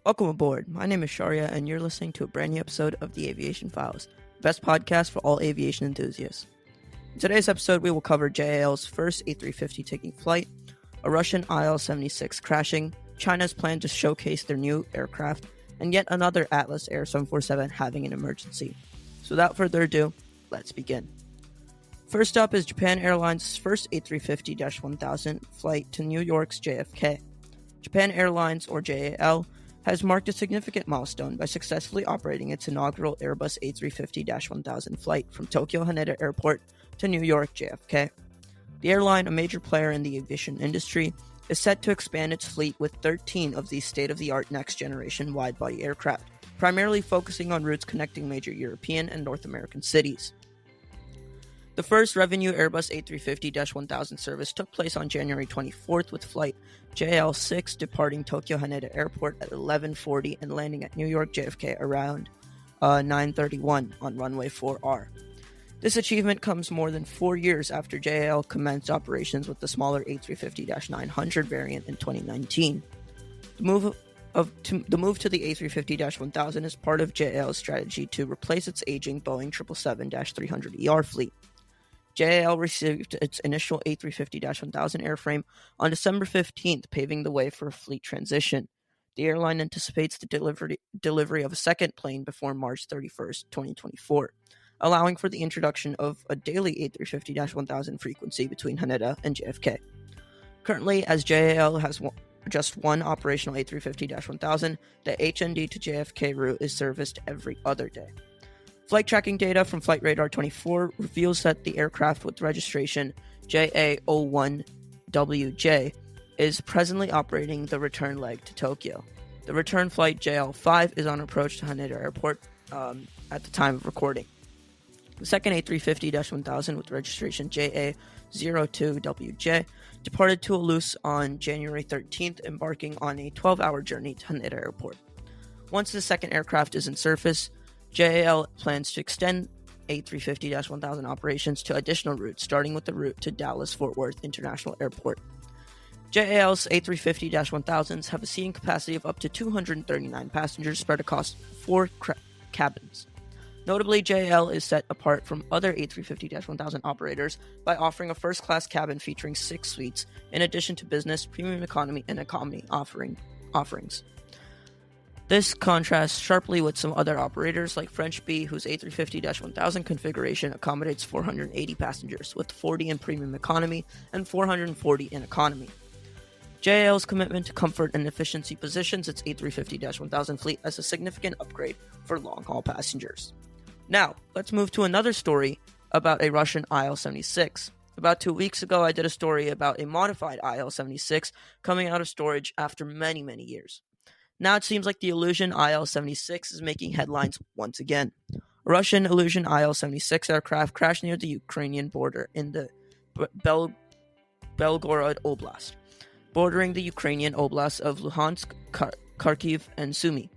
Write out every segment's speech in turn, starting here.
Welcome aboard. My name is Sharia, and you're listening to a brand new episode of the Aviation Files, the best podcast for all aviation enthusiasts. In today's episode, we will cover JAL's first A350 taking flight, a Russian IL-76 crashing, China's plan to showcase their new aircraft, and yet another Atlas Air 747 having an emergency. So without further ado, let's begin. First up is Japan Airlines' first A350-1000 flight to New York's JFK. Japan Airlines, or JAL, has marked a significant milestone by successfully operating its inaugural Airbus A350-1000 flight from Tokyo Haneda Airport to New York JFK. The airline, a major player in the aviation industry, is set to expand its fleet with 13 of these state-of-the-art next-generation wide-body aircraft, primarily focusing on routes connecting major European and North American cities. The first revenue Airbus A350-1000 service took place on January 24th with flight JL6 departing Tokyo Haneda Airport at 11:40 and landing at New York JFK around 9:31 on runway 4R. This achievement comes more than 4 years after JAL commenced operations with the smaller A350-900 variant in 2019. The move to the A350-1000 is part of JAL's strategy to replace its aging Boeing 777-300ER fleet. JAL received its initial A350-1000 airframe on December 15th, paving the way for a fleet transition. The airline anticipates the delivery of a second plane before March 31st, 2024, allowing for the introduction of a daily A350-1000 frequency between Haneda and JFK. Currently, as JAL has just one operational A350-1000, the HND to JFK route is serviced every other day. Flight tracking data from Flight Radar 24 reveals that the aircraft with registration JA01WJ is presently operating the return leg to Tokyo. The return flight JL5 is on approach to Haneda Airport at the time of recording. The second A350-1000 with registration JA02WJ departed Toulouse on January 13th, embarking on a 12-hour journey to Haneda Airport. Once the second aircraft is in service, JAL plans to extend A350-1000 operations to additional routes, starting with the route to Dallas-Fort Worth International Airport. JAL's A350-1000s have a seating capacity of up to 239 passengers spread across 4 cabins. Notably, JAL is set apart from other A350-1000 operators by offering a first-class cabin featuring 6 suites, in addition to business, premium economy, and economy offerings. This contrasts sharply with some other operators like French Bee, whose A350-1000 configuration accommodates 480 passengers, with 40 in premium economy and 440 in economy. JAL's commitment to comfort and efficiency positions its A350-1000 fleet as a significant upgrade for long-haul passengers. Now, let's move to another story about a Russian IL-76. About 2 weeks ago, I did a story about a modified IL-76 coming out of storage after many, many years. Now it seems like the Illusion IL-76 is making headlines once again. A Russian Illusion IL-76 aircraft crashed near the Ukrainian border in the Belgorod Oblast, bordering the Ukrainian oblasts of Luhansk, Kharkiv, and Sumy.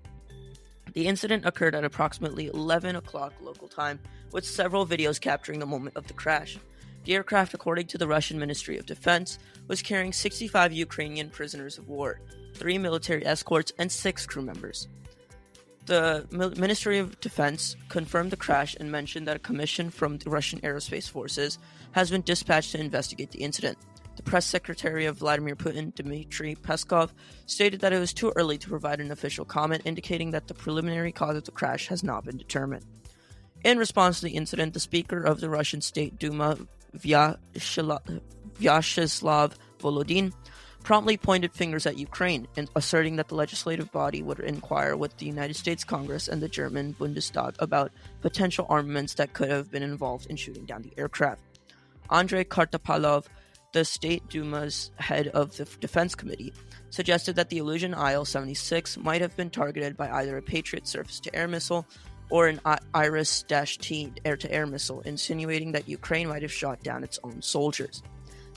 The incident occurred at approximately 11 o'clock local time, with several videos capturing the moment of the crash. The aircraft, according to the Russian Ministry of Defense, was carrying 65 Ukrainian prisoners of war, 3 military escorts, and 6 crew members. The Ministry of Defense confirmed the crash and mentioned that a commission from the Russian Aerospace Forces has been dispatched to investigate the incident. The press secretary of Vladimir Putin, Dmitry Peskov, stated that it was too early to provide an official comment, indicating that the preliminary cause of the crash has not been determined. In response to the incident, the Speaker of the Russian State Duma, Vyacheslav Volodin, promptly pointed fingers at Ukraine, and asserting that the legislative body would inquire with the United States Congress and the German Bundestag about potential armaments that could have been involved in shooting down the aircraft. Andrei Kartapalov, the State Duma's head of the Defense Committee, suggested that the Illusion IL-76 might have been targeted by either a Patriot surface-to-air missile or an Iris-T air-to-air missile, insinuating that Ukraine might have shot down its own soldiers.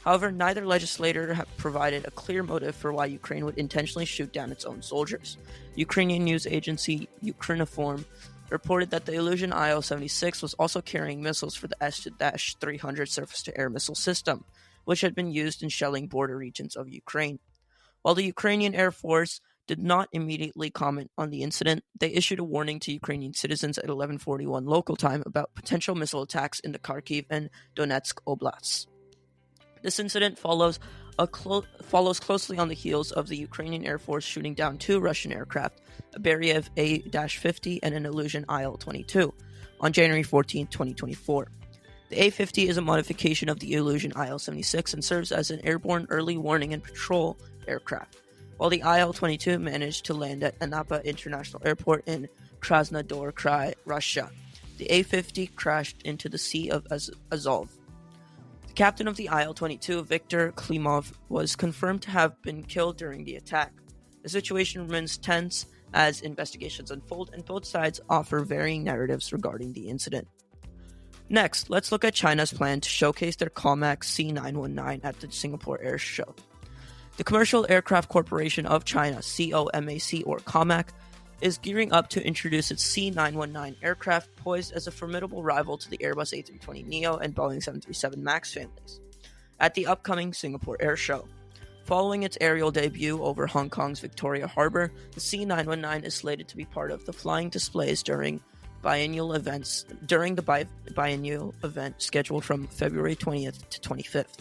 However, neither legislator have provided a clear motive for why Ukraine would intentionally shoot down its own soldiers. Ukrainian news agency Ukrinform reported that the Illusion IL-76 was also carrying missiles for the S-300 surface-to-air missile system, which had been used in shelling border regions of Ukraine. While the Ukrainian Air Force did not immediately comment on the incident. They issued a warning to Ukrainian citizens at 11:41 local time about potential missile attacks in the Kharkiv and Donetsk oblasts. This incident follows closely on the heels of the Ukrainian Air Force shooting down 2 Russian aircraft, a Beriev A-50 and an Ilyushin Il-22, on January 14, 2024. The A-50 is a modification of the Ilyushin Il-76 and serves as an airborne early warning and patrol aircraft, while the Il-22 managed to land at Anapa International Airport in Krasnodar Krai, Russia. The A-50 crashed into the Sea of Azov. The captain of the Il-22, Viktor Klimov, was confirmed to have been killed during the attack. The situation remains tense as investigations unfold, and both sides offer varying narratives regarding the incident. Next, let's look at China's plan to showcase their COMAC C919 at the Singapore Air Show. The Commercial Aircraft Corporation of China, COMAC or COMAC, is gearing up to introduce its C919 aircraft, poised as a formidable rival to the Airbus A320neo and Boeing 737 MAX families, at the upcoming Singapore Air Show. Following its aerial debut over Hong Kong's Victoria Harbour, the C919 is slated to be part of the flying displays during the biennial event scheduled from February 20th to 25th.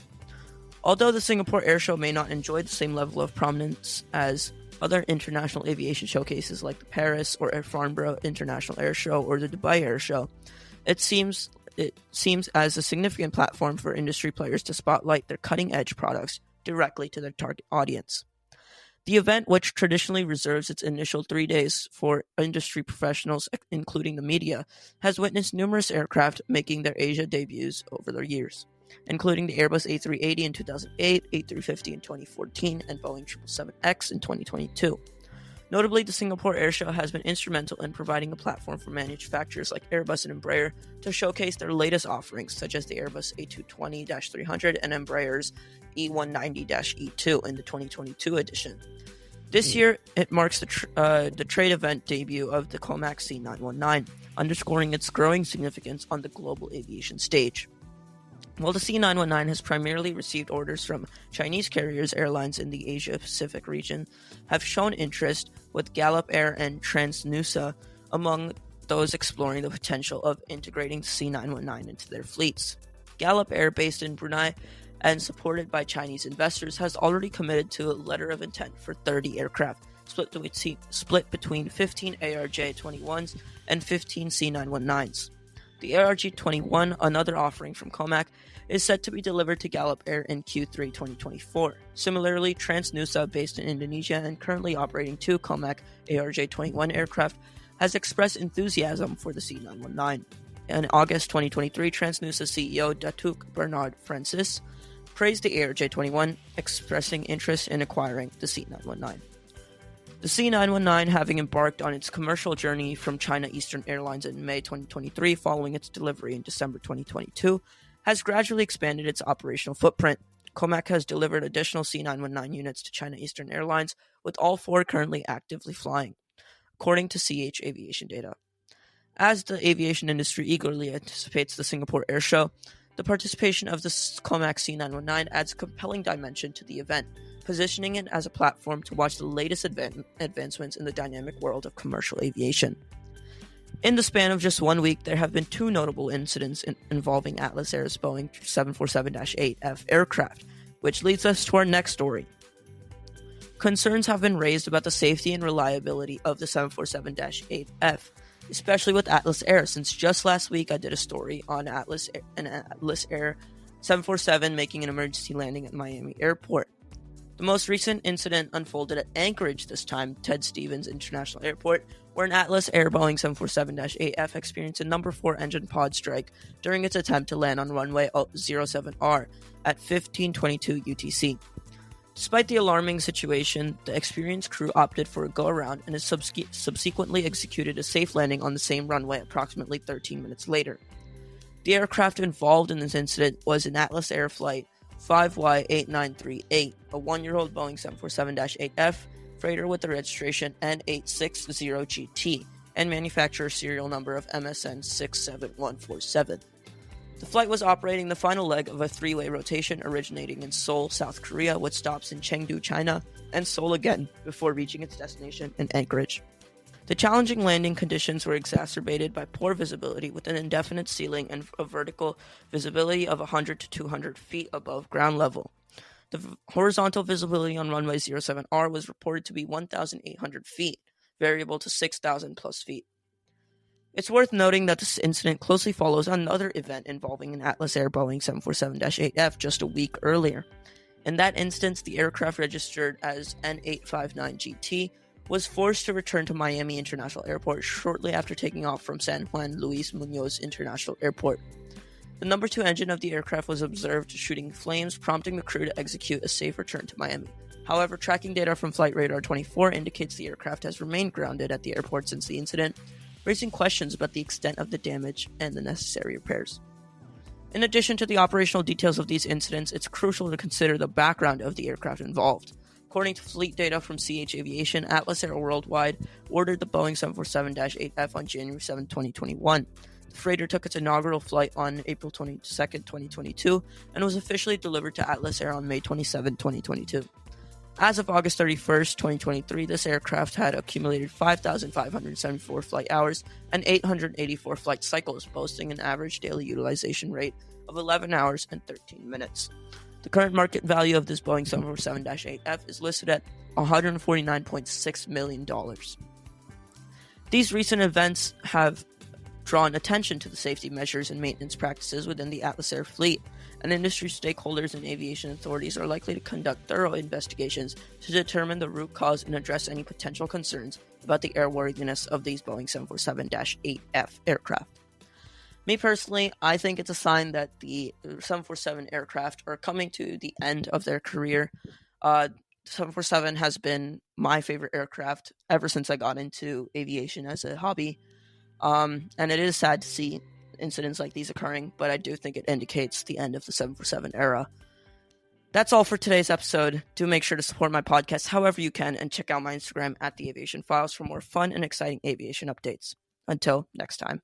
Although the Singapore Air Show may not enjoy the same level of prominence as other international aviation showcases like the Paris or Farnborough International Air Show or the Dubai Air Show, it seems as a significant platform for industry players to spotlight their cutting-edge products directly to their target audience. The event, which traditionally reserves its initial 3 days for industry professionals, including the media, has witnessed numerous aircraft making their Asia debuts over the years, including the Airbus A380 in 2008, A350 in 2014, and Boeing 777X in 2022. Notably, the Singapore Air Show has been instrumental in providing a platform for manufacturers like Airbus and Embraer to showcase their latest offerings, such as the Airbus A220-300 and Embraer's E190-E2 in the 2022 edition. This year, it marks the trade event debut of the COMAC C919, underscoring its growing significance on the global aviation stage. While the C919 has primarily received orders from Chinese carriers, airlines in the Asia-Pacific region have shown interest, with Gallop Air and Transnusa among those exploring the potential of integrating the C919 into their fleets. Gallop Air, based in Brunei and supported by Chinese investors, has already committed to a letter of intent for 30 aircraft, split between 15 ARJ21s and 15 C919s. The ARJ21, another offering from COMAC, is set to be delivered to Gallop Air in Q3 2024. Similarly, Transnusa, based in Indonesia and currently operating 2 COMAC ARJ21 aircraft, has expressed enthusiasm for the C919. In August 2023, Transnusa CEO Datuk Bernard Francis praised the ARJ21, expressing interest in acquiring the C919. The C919, having embarked on its commercial journey from China Eastern Airlines in May 2023 following its delivery in December 2022, has gradually expanded its operational footprint. COMAC has delivered additional C919 units to China Eastern Airlines, with all 4 currently actively flying, according to CH Aviation data. As the aviation industry eagerly anticipates the Singapore Air Show, the participation of the COMAC C919 adds a compelling dimension to the event, positioning it as a platform to watch the latest advancements in the dynamic world of commercial aviation. In the span of just 1 week, there have been 2 notable incidents involving Atlas Air's Boeing 747-8F aircraft, which leads us to our next story. Concerns have been raised about the safety and reliability of the 747-8F, especially with Atlas Air, since just last week I did a story on Atlas Air 747 making an emergency landing at Miami Airport. The most recent incident unfolded at Anchorage this time, Ted Stevens International Airport, where an Atlas Air Boeing 747-8F experienced a number 4 engine pod strike during its attempt to land on runway 07R at 15:22 UTC. Despite the alarming situation, the experienced crew opted for a go-around and has subsequently executed a safe landing on the same runway approximately 13 minutes later. The aircraft involved in this incident was an Atlas Air Flight 5Y8938, a 1-year-old Boeing 747-8F freighter with the registration N860GT and manufacturer serial number of MSN 67147. The flight was operating the final leg of a three-way rotation originating in Seoul, South Korea, with stops in Chengdu, China, and Seoul again before reaching its destination in Anchorage. The challenging landing conditions were exacerbated by poor visibility with an indefinite ceiling and a vertical visibility of 100 to 200 feet above ground level. The horizontal visibility on runway 07R was reported to be 1,800 feet, variable to 6,000 plus feet. It's worth noting that this incident closely follows another event involving an Atlas Air Boeing 747-8F just a week earlier. In that instance, the aircraft registered as N859GT was forced to return to Miami International Airport shortly after taking off from San Juan Luis Muñoz International Airport. The number 2 engine of the aircraft was observed shooting flames, prompting the crew to execute a safe return to Miami. However, tracking data from Flight Radar 24 indicates the aircraft has remained grounded at the airport since the incident, raising questions about the extent of the damage and the necessary repairs. In addition to the operational details of these incidents, it's crucial to consider the background of the aircraft involved. According to fleet data from CH Aviation, Atlas Air Worldwide ordered the Boeing 747-8F on January 7, 2021. The freighter took its inaugural flight on April 22, 2022, and was officially delivered to Atlas Air on May 27, 2022. As of August 31, 2023, this aircraft had accumulated 5,574 flight hours and 884 flight cycles, boasting an average daily utilization rate of 11 hours and 13 minutes. The current market value of this Boeing 747-8F is listed at $149.6 million. These recent events have drawn attention to the safety measures and maintenance practices within the Atlas Air fleet, and industry stakeholders and aviation authorities are likely to conduct thorough investigations to determine the root cause and address any potential concerns about the airworthiness of these Boeing 747-8F aircraft. Me personally, I think it's a sign that the 747 aircraft are coming to the end of their career. 747 has been my favorite aircraft ever since I got into aviation as a hobby. And it is sad to see incidents like these occurring, but I do think it indicates the end of the 747 era. That's all for today's episode. Do make sure to support my podcast however you can, and check out my Instagram at The Aviation Files for more fun and exciting aviation updates. Until next time.